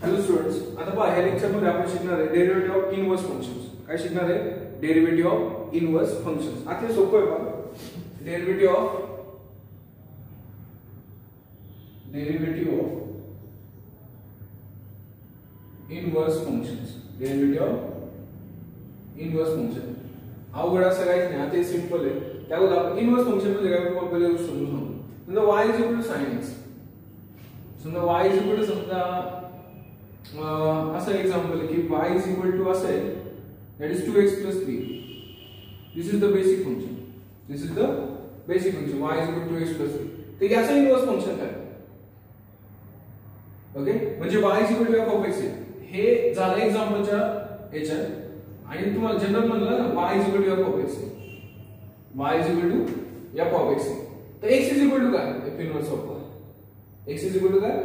Hello students, आता पहा ह्या लेक्चर मध्ये आपण शिकणार आहे डेरिव्हेटिव्ह ऑफ इनव्हर्स फंक्शन्स. काय शिकणार आहे? Derivative of inverse functions. आता सोपं आहे पहा. Derivative of inverse functions. Derivative of inverse function अवघड असं काहीच नाही. आता हे सिंपल आहे. त्यावर आपण इनव्हर्स फंक्शन मध्ये काय आपण पहिले समजून सांगू. समजा y is equal to sin x. समजा y इज इक्वल टू समजा असं एक्झाम्पल की y इज इक्वल टू असं आहे, that is 2x plus 3. This is the basic function. This is the basic function. Y is equal to 2x plus 3. तर याचं inverse function काय? Okay, म्हणजे y is equal to f of x हे झालं एक्झाम्पलच्या याच्यात. आणि तुम्हाला जनरल म्हणलं ना y is equal to f of x. y is equal to f of x. तर x is equal to काय? f inverse of y. x is equal to काय?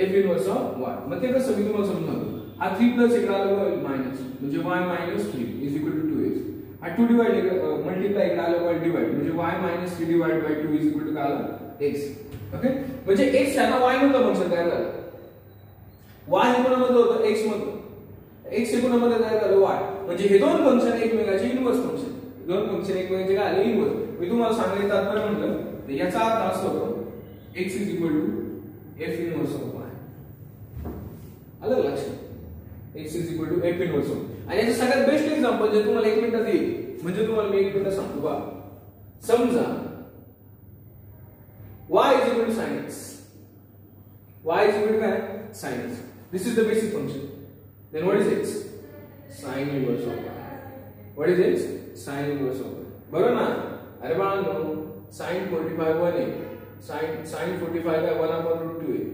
f inverse of y. मग ते कसं मी तुम्हाला समजावतो. हा 3 plus इकडे आलं minus, म्हणजे y minus 3 is equal to 2x. हा 2 डिवाइड मल्टिप्लाय इकडे आलं डिवाइड, म्हणजे y minus 3 divided by 2 is equal to काय आलं x. ओके, म्हणजे x ह्याला y मधलं फंक्शन तयार झालं. y हे कोणामध्ये होतं? x मध्ये. x हे कोणामध्ये तयार झालं? y. म्हणजे हे दोन फंक्शन एकमेकांचे इनव्हर्स फंक्शन. दोन फंक्शन एकमेकांचे काय आले? इनव्हर्स. मी तुम्हाला सांगितलं तात्पर्य म्हटलं तर याचा अर्थ असा होतो x is equal to f inverse of y. आलं लक्षात? x is equal to f inverse of. आणि याचं सगळ्यात बेस्ट एक्झाम्पल जे तुम्हाला 1 मिनिटात येईल, म्हणजे तुम्हाला मी 1 मिनिटात सांगतो बा. समजा y is equal to sin x. y is equal to काय? sin x. This is the basic function. Then what is x? Sin inverse of y. What is x? Sin inverse of y. बरोबर ना? अरे बाळांनो, sin 45 1 आहे. sin 45 काय 1/√2 आहे.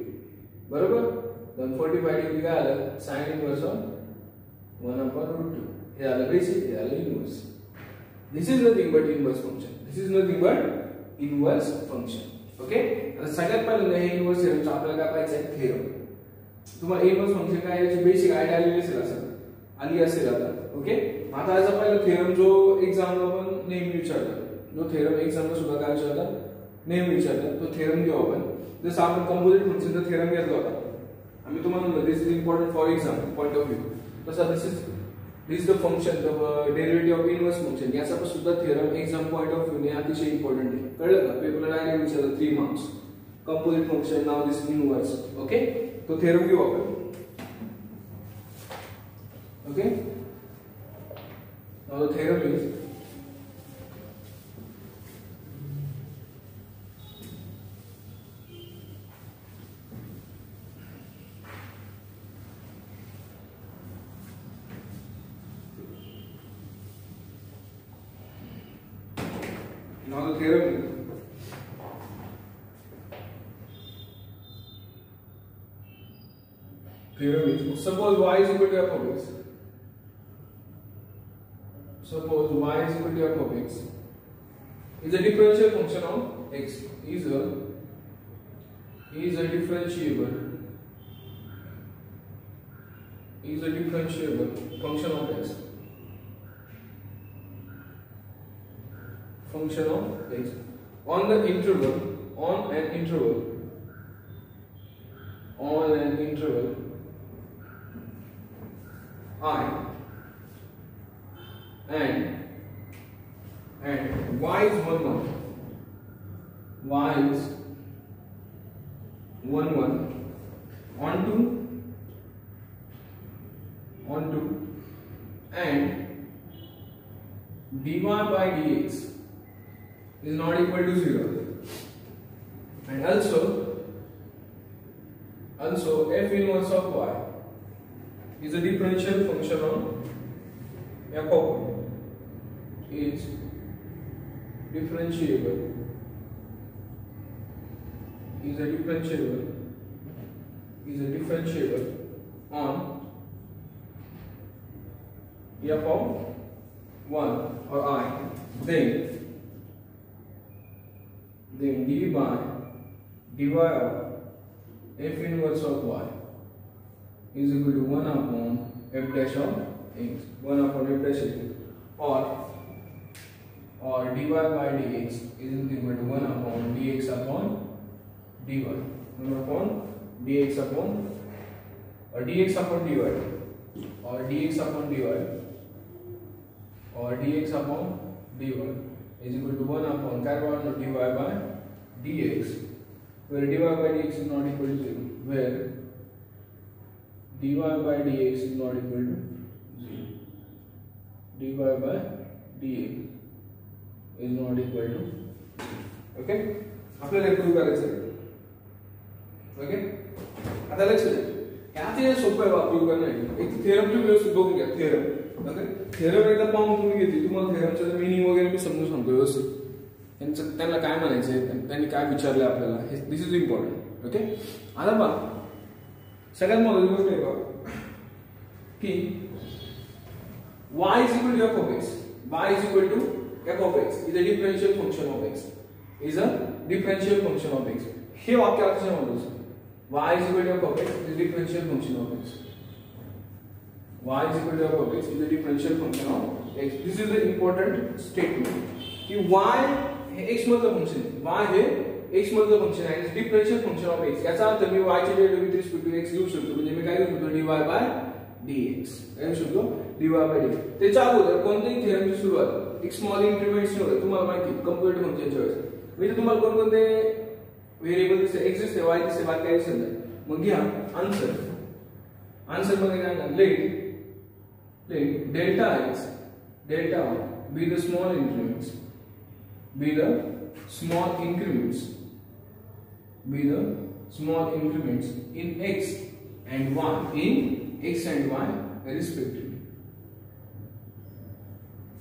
बरोबर? then 45 degree काय आलं? sin inverse of 1/√2. हे आलं बेसिक, हे आलं inverse. This is nothing but inverse function. This is nothing but inverse function. Okay, आता सगळ्यात पहिल्यांदा हे इनव्हर्स थिअरमचं आपल्याला काय पाहायचं आहे? थिअरम. तुम्हाला इनव्हर्स फंक्शन काय याची बेसिक आयडिया आली असेल आता. ओके, आता याचा पहिला थिअरम जो एक्झामला पण नेहमी विचारतात, जो थिअरम एक्झामला सुद्धा काय विचारतात? नेहमी विचारतात. तो थिअरम घेऊ आपण. जसं आपण कंपोजिट फंक्शनचा थिअरम घेतला होता. आम्ही तुम्हाला म्हणलं this is important for exam point of view. तसा this is the function, the derivative of inverse function. याचा पण सुद्धा theorem exam point of view ने अतिशय इम्पॉर्टंट आहे. कळलं का? पेपरला डायरेक्ट विचारतात 3 marks. Composite function now this inverse. Okay, तो थिअरम घेऊ आपण. Okay, now the theorem is now the theorem is suppose y is equal to f of x. Suppose y is equal to f of x is a differential function of x. Is a differentiable function of x. Function of x on an interval I and y is 1 1. Y is 1 1 onto and dy by dx is not equal to 0, and also f inverse of y is a differential function of f of y. Is differentiable on f of 1 or I, then d by dy of f inverse of y is equal to 1 upon f dash of x, 1 upon f dash of x, or dy by dx is equal to 1 upon dx upon dy, 1 upon dx upon or dx upon dy or dx upon dy or dx upon dy is equal to 1 upon carbon dy by dx, where dy by dx is not equal to 0, where dy by dx is not equal to 0, dy by dx is not equal to 0. Okay, आपल्याला हे prove करायचं आहे. Okay, आता लक्ष द्या, यात हे सोपं आहे prove करणं. एक थेरम तुम्ही व्यवस्थित बघून घ्या. थेरम, ओके, थेरम एकदा पाहून तुम्ही घेतली, तुम्हाला थेरमचं मीनिंग वगैरे मी समजून सांगतो व्यवस्थित. त्यांना काय म्हणायचंय, त्यांनी काय विचारलंय आपल्याला, हे दिस इज इम्पॉर्टंट. ओके, आता पहा, सगळ्यात महत्त्वाची गोष्ट आहे बघा की y is equal to f of x. y is equal to f of x is a differential function of x. Is a differential function of x. हे वाक्य अक्षर म्हणतो. y is equal to f of x is a differential function of x. y is equal to f of x is a differential function of x. This is the important statement. कि y हे x मधलं function आहे. y हे x मधलं function आहे. Is differential function of x. याचा अर्थ मी y चे derivative with respect to x लिहू शकतो. म्हणजे मी काय लिहू शकतो, dy by dx. काय लिहू शकतो, dy by dx. त्याच्या अगोदर कोणत्याही थेरमची सुरुवात एक स्मॉल इन्क्रिमेंट्स होते. तुम्हाला माहिती कंप्लीट फंक्शनच्या वेळेस मी तुम्हाला कोणकोणते व्हेरिएबल दिसते, x दिसते, y दिसते, बाकी काही दिसत नाही. मग घ्या आन्सर. आन्सर मध्ये काय ना, late delta x delta y be the small increments, be the small increments, be the small increments in x and y, in x and y respectively,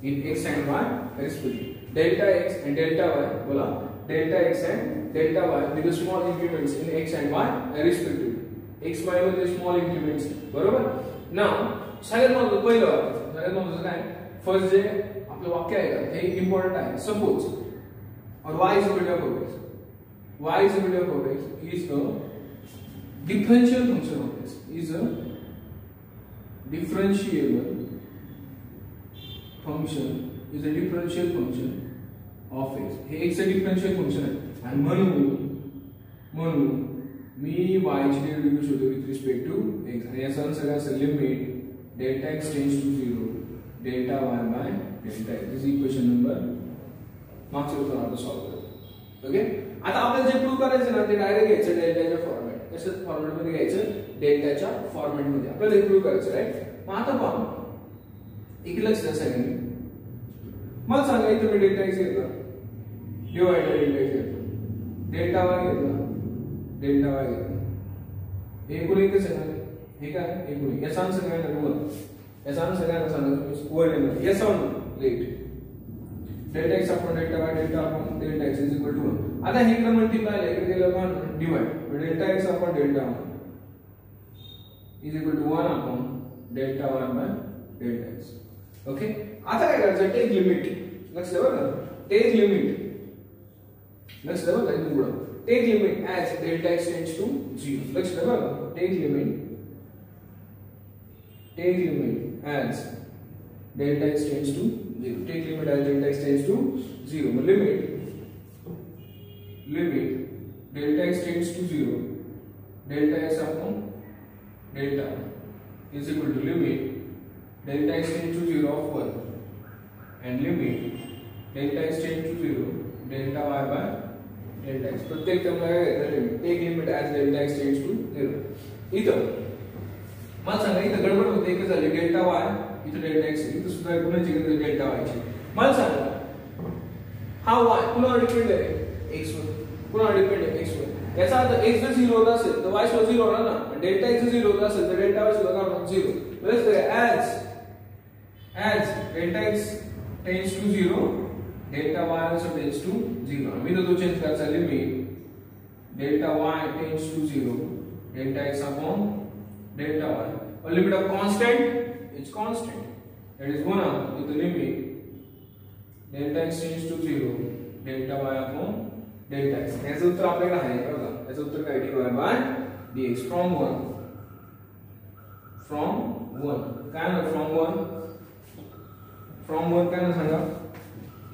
in x and y respectively. Delta x and delta y, बोला delta x and delta y with the small increments in x and y respectively. x y मध्ये small increments, बरोबर. Now सगळ्यात महत्त्वाचं पहिलं वाक्य, सगळ्यात महत्त्वाचं काय, फर्स्ट जे आपलं वाक्य आहे का हे इम्पॉर्टंट आहे. सपोज और y is equal to f of x, y is equal to f of x is a differential function of x, is a differentiable function, is a differential function of x. हे x चे differential function आहे आणि म्हणून मी y चे derivative शोधतो with respect to x आणि याचा आन्सर असेल limit delta x tends to 0 delta y by delta x. This equation number मागच्या उत्तर आपण सॉल्व्ह करू. ओके, आता आपल्याला जे प्रूव्ह करायचं ना ते डायरेक्ट घ्यायचं डेल्टाच्या फॉर्मॅट. कशाच्या फॉर्मॅट मध्ये घ्यायचं, डेल्टाच्या फॉर्मॅट मध्ये आपल्याला हे प्रूव्ह करायचं, राईट. मग आता पहा, एक लक्ष द्या सगळ्यांनी. मला सांगा इथे मी डेल्टा x घेतला, डिवाइडेड डेल्टा x घेतला, डेल्टा y घेतला, डेल्टा y घेतला. एकूण एकच आहे ना, हे काय एकूण. याचा आन्सर काय ना 1. याचा आन्सर काय ना सांगा तुम्ही 1 येणार. Yes or no, let delta x upon delta y delta upon delta x is equal to 1. आता हे इकडे मल्टिप्लाय आहे, इकडे केलं आपण divide. Delta x upon delta y is equal to 1 upon delta y by delta x. Okay, आता काय करायचं, टेक लिमिट. लक्ष द्या बरं, टेक लिमिट. लक्ष द्या बरं, इथून पुढे take limit as delta x tends to 0. लक्ष द्या बरं, take limit as delta x tends to 0. Take limit as delta x tends to 0. मग limit delta x tends to 0 delta x upon delta y is equal to limit delta x tends to 0 of 1 and limit delta x tends to 0 delta y by delta x. प्रत्येक टर्मला काय घेतलं, limit. Take limit as delta x tends to 0. इथं मला सांगा, इथं गडबड होते. एक झाली डेल्टा y, इथं डेल्टा x, इथं सुद्धा गुणाची गरज डेल्टा y ची. मला सांगा हा y पुन्हा डिपेंड आहे x वर, पुन्हा डिपेंड आहे x वर. याचा अर्थ x जर 0 होत असेल तर y सुद्धा 0 होणार ना. डेल्टा x जर 0 होत असेल तर डेल्टा y सुद्धा काय होणार, 0. म्हणजे as delta x tends to 0 delta y also tends to 0. मी तो चेंज करायचा, limit delta y tends to 0 delta x upon delta y. और limit of constant is constant, that is 1 with the limit delta x tends to 0 delta y upon delta x. याचं उत्तर आपल्याला आहे बघा. याचं उत्तर काय, dy by dx from 1 काय ना, from 1 काय ना सांगा,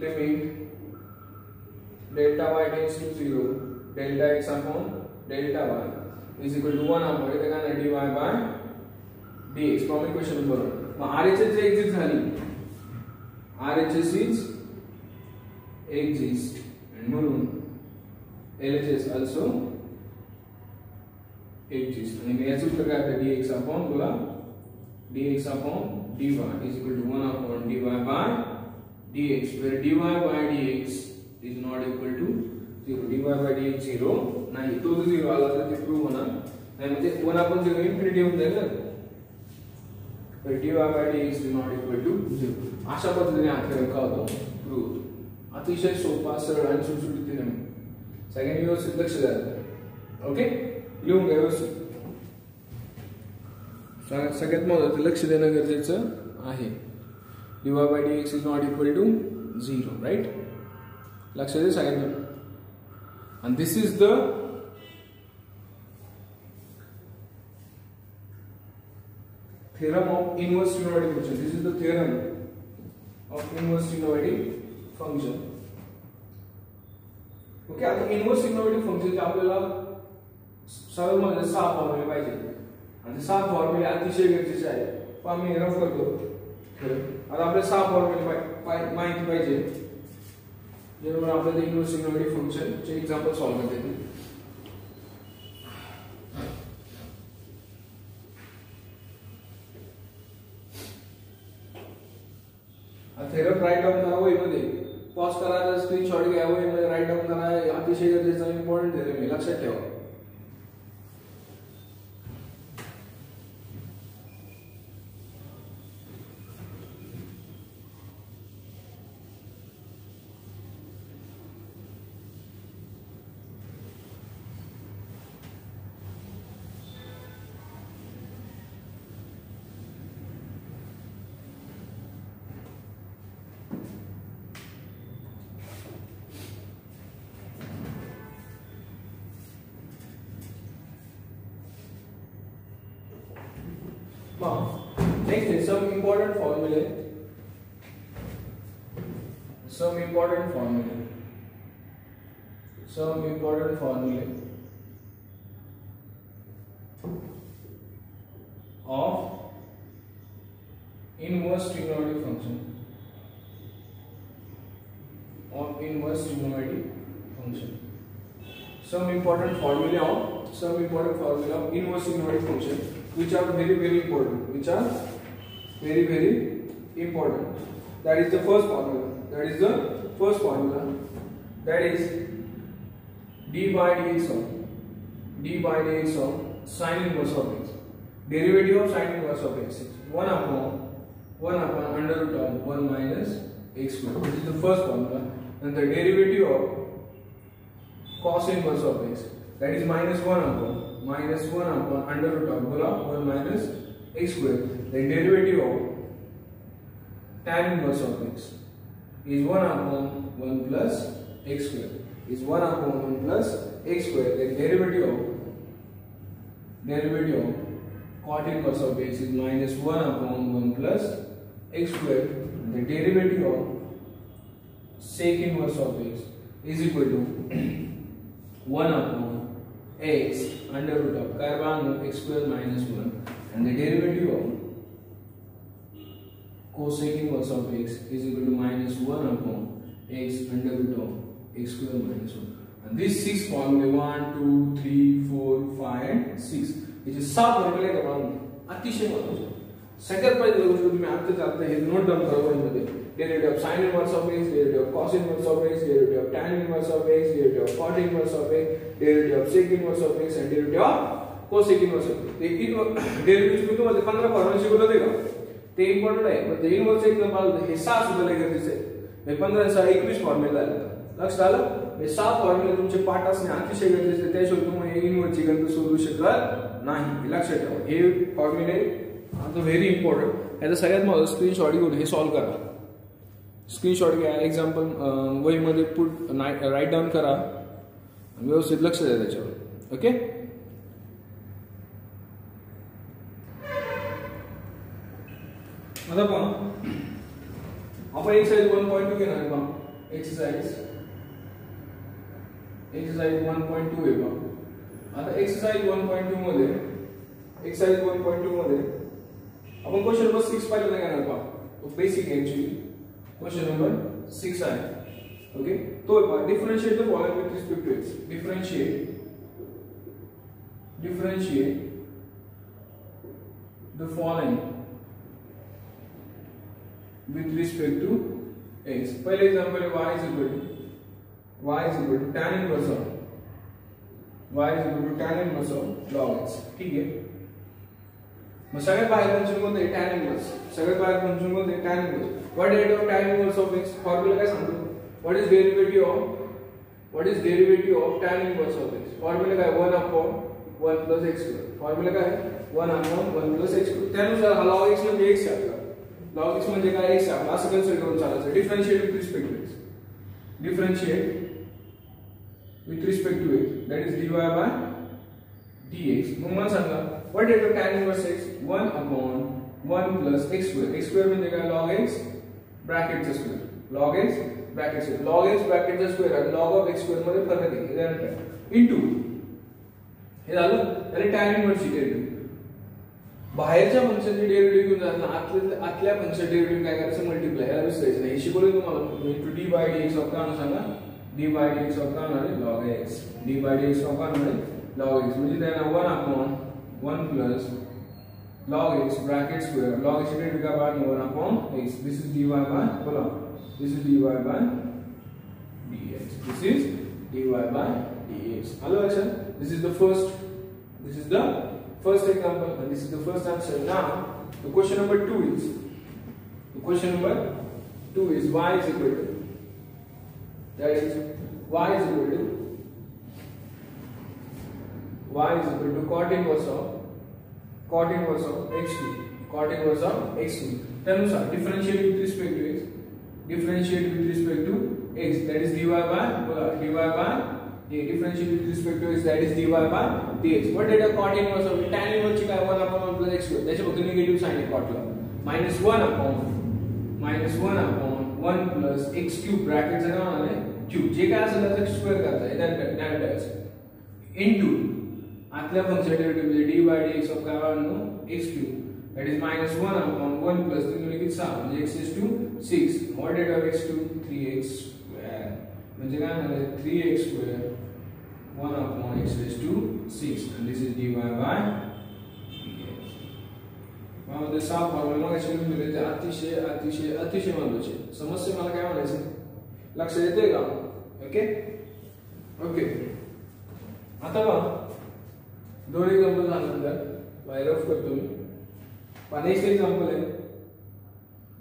limit delta y tends to 0 delta x upon delta y is equal to 1 upon इथे काय ना dy by dx from equation number 1. मग RHS जे एक्झिस्ट झाली, RHS इज एक्झिस्ट आणि म्हणून LHS आल्सो एक्झिस्ट. आणि मग याचं उत्तर काय आहे? dx अपॉन बोला dx upon dy is equal to 1 upon dy by dx, where dy by dx is not equal to 0. dy by dx 0 नाही, तो जर 0 आला तर ते प्रूव्ह होणार नाही, म्हणजे 1 upon 0 इन्फिनिटी होऊन जाईल ना. तर dy by dx is not equal to 0. अशा पद्धतीने हा थेरम का होतो? प्रूव्ह होतो. अतिशय सोपा, सरळ आणि सुटसुटीत थेरम. सगळ्यांनी व्यवस्थित लक्ष द्यायचं. ओके, लिहून घ्या व्यवस्थित. सगळ्यात महत्त्वाचं लक्ष देणं गरजेचं आहे. dy by dx is not equal to 0, right? लक्ष दे सगळ्यांनी. And this is the theorem of inverse trigonometric function. This is the theorem of inverse trigonometric function. Okay, आता इनवर्स ट्रिग्नोमेट्रिक फंक्शनचे आपल्याला सरळ म्हणजे 6 फॉर्म्युले पाहिजे आणि 6 फॉर्म्युले अतिशय गरजेचे आहेत. पण मी रफ करतो. आता आपल्याला 6 फॉर्म्युले माहिती पाहिजे जेणेकरून आपल्याला इनवर्स ट्रिग्नोमेट्रिक फंक्शनचे एक्झाम्पल सॉल्व्ह करता येतील. थेरम राईट डाऊन करा वहीमध्ये, पॉज करा, स्क्रीनशॉट घ्या, वहीमध्ये राईट डाऊन करा. अतिशय गरजेचा इम्पॉर्टंट थेरम आहे, लक्षात ठेवा. Next is some important formulae. Some important formulae of inverse trigonometric function. Some important formulae of inverse trigonometric function, which are very very important. That is the first formula. That is d by dx of sin inverse of x. Derivative of sin inverse of x is 1 upon under root of 1 minus x square. This is the first formula. And the derivative of cos inverse of x, that is minus 1 upon under root of 1 minus x square. The derivative of tan inverse of x is 1 upon 1 plus x square. The derivative of cot inverse of x is minus 1 upon 1 plus x square. The derivative of sec inverse of x is equal to 1 upon x under root of x square minus 1, and the derivative of cosec inverse of x is equal to minus 1 upon x under root of x square minus 1. And these 6 formulae 1, 2, 3, 4, 5 and 6, which is 7 formulae का मान अतिशय महत्त्वाचे. सगळ्यात पहिली गोष्ट तुम्ही आता हे note down करा वहीमध्ये. Derivative of sin inverse of x, derivative of cos inverse of x, derivative of tan inverse of x, derivative of cot inverse of x, derivative of sec inverse of x and derivative of cosec inverse of x. Derivative तुम्ही तुम्हाला 15 formula शिकवलं ते का? ते important आहे. पण ते inverse example हे 6 सुद्धा गरजेचे आहे. हे 15 6 21 फॉर्म्युला आले. लक्षात आलं? हे 6 फॉर्म्युले तुमचे पाठ असणे अतिशय गरजेचे आहे. त्याशिवाय तुम्ही इनवर्सची गणित सोडवू शकत नाही. लक्षात ठेवा. हे फॉर्म्युले आता व्हेरी इम्पॉर्टंट. याचा सगळ्यात महत्त्वाचा स्क्रीनशॉट घेऊन हे सॉल्व्ह करा. स्क्रीनशॉट घ्या, एक्झाम्पल वहीमध्ये राईट डाऊन करा, व्यवस्थित लक्ष द्या त्याच्यावर. ओके, आता पहा आपण एक्सरसाइज 1.2 घेणार आहे. पहा एक्सरसाइज 1.2 आहे. पहा आता एक्सरसाइज 1.2 मध्ये आपण क्वेश्चन नंबर 6 पहिल्यांदा घेणार पाहू. तो बेसिक एक्चुअली क्वेश्चन नंबर 6 आहे. ओके, तो पहा, differentiate the following with respect to x. Differentiate the following with respect to x. पहले एग्जांपल है y is equal to tan inverse of log x. ठीक है, मग सगळ्यात बाहेर फंक्शन कोणतं आहे? tan inverse. सगळ्यात बाहेर फंक्शन कोणतं आहे? tan inverse. What is the tan inverse of x? Formula काय सांगतो? What is derivative of tan inverse of x? Formula काय? 1 upon 1 plus x square. Formula काय? 1 upon 1 plus x square. त्यानुसार हा log x म्हणजे x आहे आपला. log x म्हणजे काय? x आहे. असं कन्सिडर करून चालायचं. Differentiate with respect to x. Differentiate with respect to x, that is dy by dx. मग मला सांगा, what is the tan inverse x? 1 upon 1 plus x square. x square म्हणजे काय? log x bracket चा square. log x bracket square. log x bracket चा square आणि log of x square मध्ये फरक आहे. त्यानंतर into हे झालं, त्याने tan inverse ची डेरिव्हेटिव्ह. बाहेरच्या फंक्शनची डेरिव्हेटिव्ह घेऊन जाताना आतल्या फंक्शन डेरिव्हेटिव्ह काय करायचं? मल्टिप्लाय. याला विसरायचं नाही. हे शिकवलं तुम्हाला. into d by dx of काय सांगा? d by dx of काय आहे? log x. d by dx of काय आहे? log x. म्हणजे त्याला 1 upon 1 plus log x bracket square. log x derivative काय बाहेर? 1 upon x. This is dy by बोला. This is dy by dx. This is dy by dx. आलं लक्षात? This is the first example and this is the first answer. Now the question number 2 is y is equal to, that is y is equal to cot inverse of x2. त्यानुसार differentiate with respect to x. That is dy by differentiate with respect to x, that is dy by dx. What did a cot inverse of tan inverse काय? 1 upon 1 plus x square. त्याच्या फक्त negative sign आहे cotला. minus 1 upon 1 plus x cube bracket चा काय होणार आहे? Cube. जे काय असेल त्याचा स्क्वेअर करता आहे. त्यानंतर into आतल्या फंक्शन डेरिव्हेटिव्ह म्हणजे dy by dx of काय होणार? x cube. That is minus 1 upon 1 plus 3 म्हणजे किती? 6 म्हणजे x is to 6. What did of x to 3x square म्हणजे काय होणार आहे? 3x square 1 upon x raised to 6 and this is dy by dx. म्हणजे साफ फॉर्म्युला कशी मिळते? ते अतिशय महत्त्वाचे. समस्या मला काय म्हणायचं? लक्षात येते का? ओके. आता पहा, दोन एक्झाम्पल झाल्यानंतर बाय रफ करतो मी. नेक्स्ट एक्झाम्पल आहे,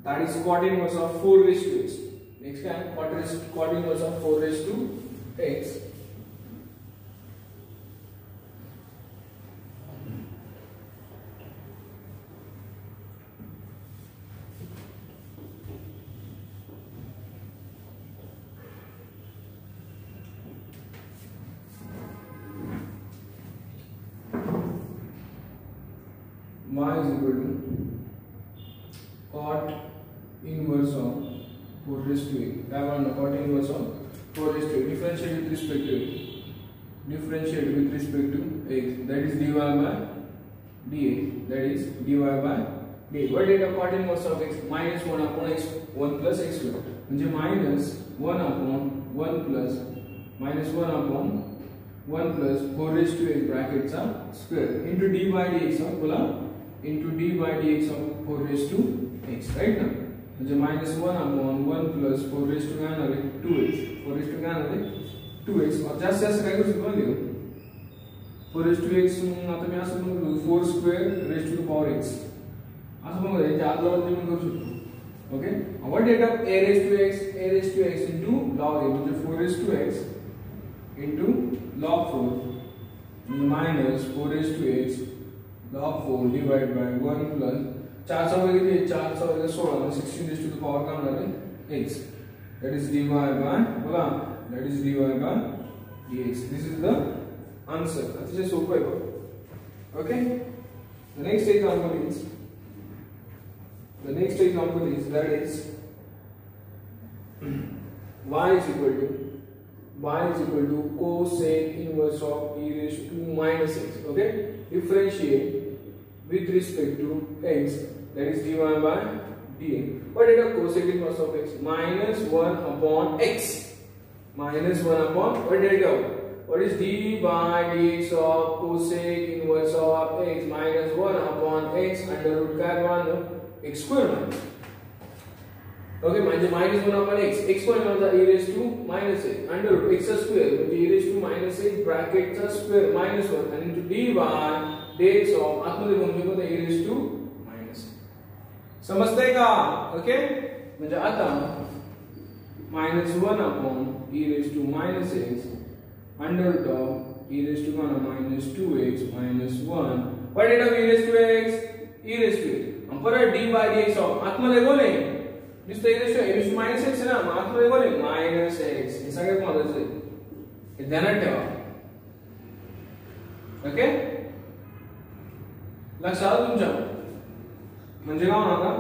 that is cot inverse of 4 raised to x. Next काय? cot inverse of 4 raised to x. y is equal to cot inverse of 4 raised to x. काय म्हणतो? cot inverse of 4 raised to x. Differentiate with respect to x. That is dy by dx. What is the cot inverse of x? minus 1 upon x 1 plus x square. म्हणजे minus 1 upon 1 plus 1 plus 4 raised to x bracket चा square into d by dx of बोला into d by dx of 4 raised to x, right ना? म्हणजे minus 1 upon 1 plus 4 raised to काय होणार आहे? 2x. 4 raised to काय होणार आहे? 2x. और जास्त काय करू शकतो ना? 4 raised to x आता मी असं म्हणतो 4 square raised to the power x. असं म्हणतो याच्या आदला बदली मी करू शकतो. Okay. What did of a raised to x into log a म्हणजे 4 raised to x into log 4 minus 4 raised to x log 4 divided by 1 plus 4 चा वर्ग किती? 4 चा वर्ग 16 म्हणजे 16 raised to the power काय होणार आहे? x. That is dy by बोला, that is dy by dx. This is the answer. अतिशय सोपं आहे बघ. Okay. The next example is that is y is equal to cosec inverse of e raised to minus x. Okay. Differentiate with respect to x. that is dy by dx. What is the cosec inverse of x? Minus 1 upon x. Minus 1 upon, what did it go? What is d by dx of cosec inverse of x? Minus 1 upon x under root काय करवानो? x square minus. Okay, म्हणजे minus 1 upon x. x square म्हणजे e raised to minus x under root x square म्हणजे e raised to minus x bracket चा square minus 1 and into d by dx of आतमध्ये म्हणजे कोणता e raised to minus. समजतंय का? Okay, म्हणजे आता minus 1 upon e raised to minus x under root of e raised to minus 2x minus 1. What did of e raised to x? e raised to x. हम परत d by dx of आतमध्ये बोले नुसतं e raised to minus x है ना, आतमध्ये बोले minus x. हे सगळं महत्त्वाचं आहे, हे ध्यानात ठेवा. ओके, लक्षात आलं तुमच्या? म्हणजे काय होणार आता?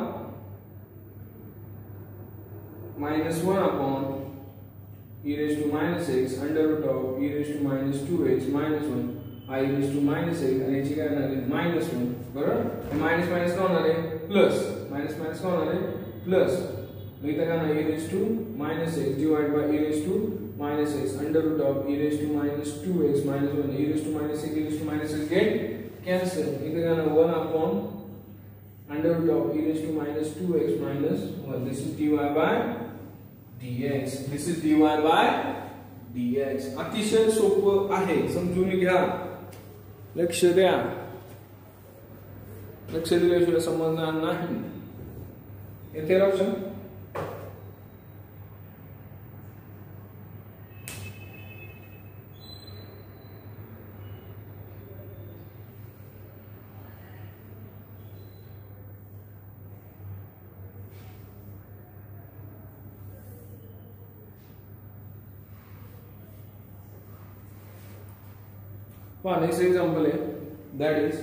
minus 1 upon e raised to minus x under root of e raised to minus 2x minus 1 I raised to minus x आणि याची काय होणार आहे? minus 1. बरोबर? मायनस मायनस काय होणार आहे? प्लस. मायनस मायनस काय होणार आहे? प्लस. मग इथं काय होणार? e raised to minus x divided by e raised to minus x under root of e raised to minus 2x minus 1 e raised to minus x e raised to minus x get cancel. इथं काय होणार? 1 upon under root of e raised to minus 2x minus 1. This is dy by dx. This is dy by dx. अतिशय सोपं आहे, समजून घ्या, लक्ष द्या. लक्ष दिल्याशिवाय समजणार नाही. येथे ऑप्शन next example है, that is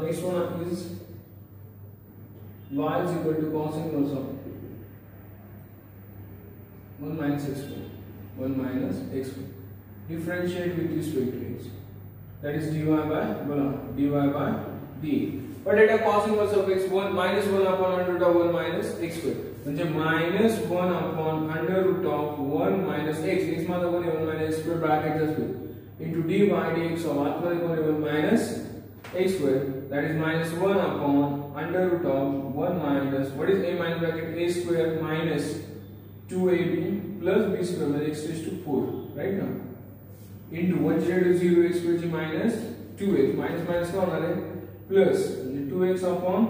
next one is y is equal to cos inverse of 1 minus x square. 1 minus x square. Differentiate with respect to x. That is dy by dy by d. What is the cos inverse of x? 1 minus 1 upon under root of 1 minus x square. म्हणजे minus 1 upon under root of 1 minus x. x मध्ये कोणी 1 minus x square bracket चा square into d by dx of आतमध्ये कोणी 1 minus x square. That is minus 1 upon under root of 1 minus, what is a minus bracket? A square minus 2ab plus b square with x raised to 4, right now, into 1 to 0 x square minus 2x minus minus का होना है plus 2x upon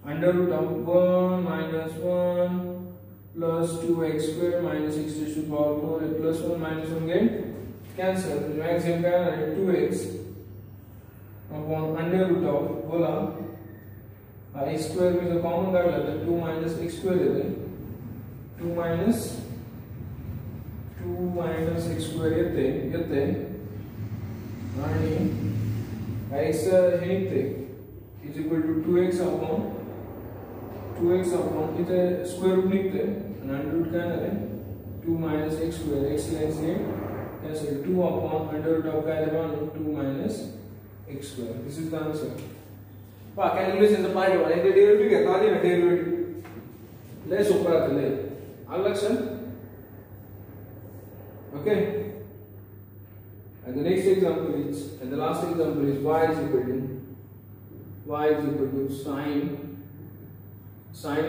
under root of 1 minus 1 plus 2x square minus x raised to power 4 plus 1 minus 1 again cancel. Maximum क्या है? 2x upon under root of बोला x square में जो common कर लेते हैं 2 minus x square लेते हैं 2 minus x square येते आणि x हे निघते is equal to 2x upon इथे square root निघते आणि under root काय झाले 2 minus x square x ने कैसे 2 upon under root of काय झाला 2 minus x square. This is the answer. Calculation is the part 1. The derivative घेता आली ना derivative लय सोपं राहतं लय. आलं लक्षात? Okay. And the next example is, and the last example is y is equal to sine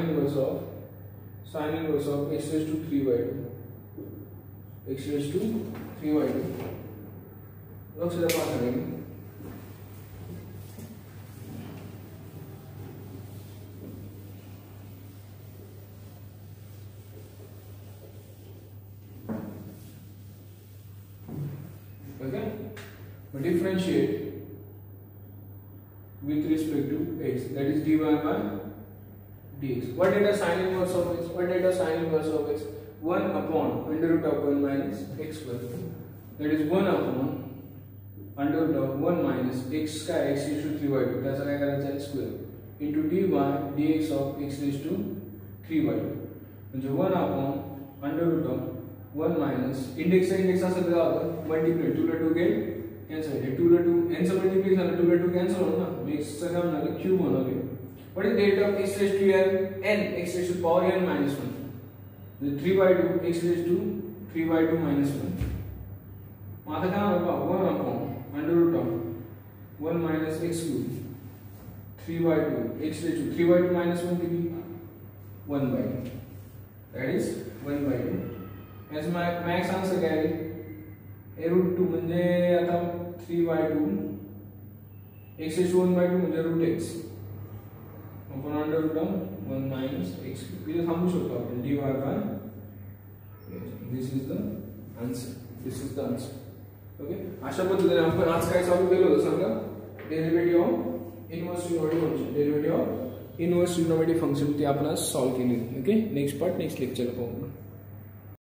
inverse of x raised to 3/2. X raised to 3/2. लक्ष्य दे पास करेंगे. with respect to x, that is dy by dx. What is the sine inverse of x? What is the sine inverse of x? 1 upon under root of 1 minus x square. That is 1 upon under root of 1 minus x square x raised to 3 by 2. त्याचा काय करायचा आहे square into dy dx of x raised to 3 by 2. म्हणजे 1 upon under root of 1 minus index असेल तर आपण multiply 2 ला 2 गेल cancel आहे 2 ला 2 n चा मल्टिप्लाय झाला 2 ला 2 कॅन्सल होईल ना मग x चा काय होणार क्यूब होणार आहे. What is the rate of x raised to n x raised to power n minus 1. The 3 by 2 x raised to 3 by 2 minus 1. आता काय होणार 1 upon under root of 1 minus x cube 3 by 2 x raised to 3 by 2 minus 1 किती 1 by 2. That is 1 by 2. याचा max answer काय आहे a root 2 म्हणजे आता 3 by 2 x raised to 1 by 2 म्हणजे root x upon under root of 1 minus x cube. इथे थांबू शकतो आपण dy by this is the answer. This is the answer. Okay अशा पद्धतीने आपण आज काय चालू केलं होतं सांगा derivative of inverse trigonometric function. Derivative of inverse trigonometric function ते आपण आज सॉल्व्ह केली. ओके नेक्स्ट पार्ट नेक्स्ट लेक्चरला पाहू.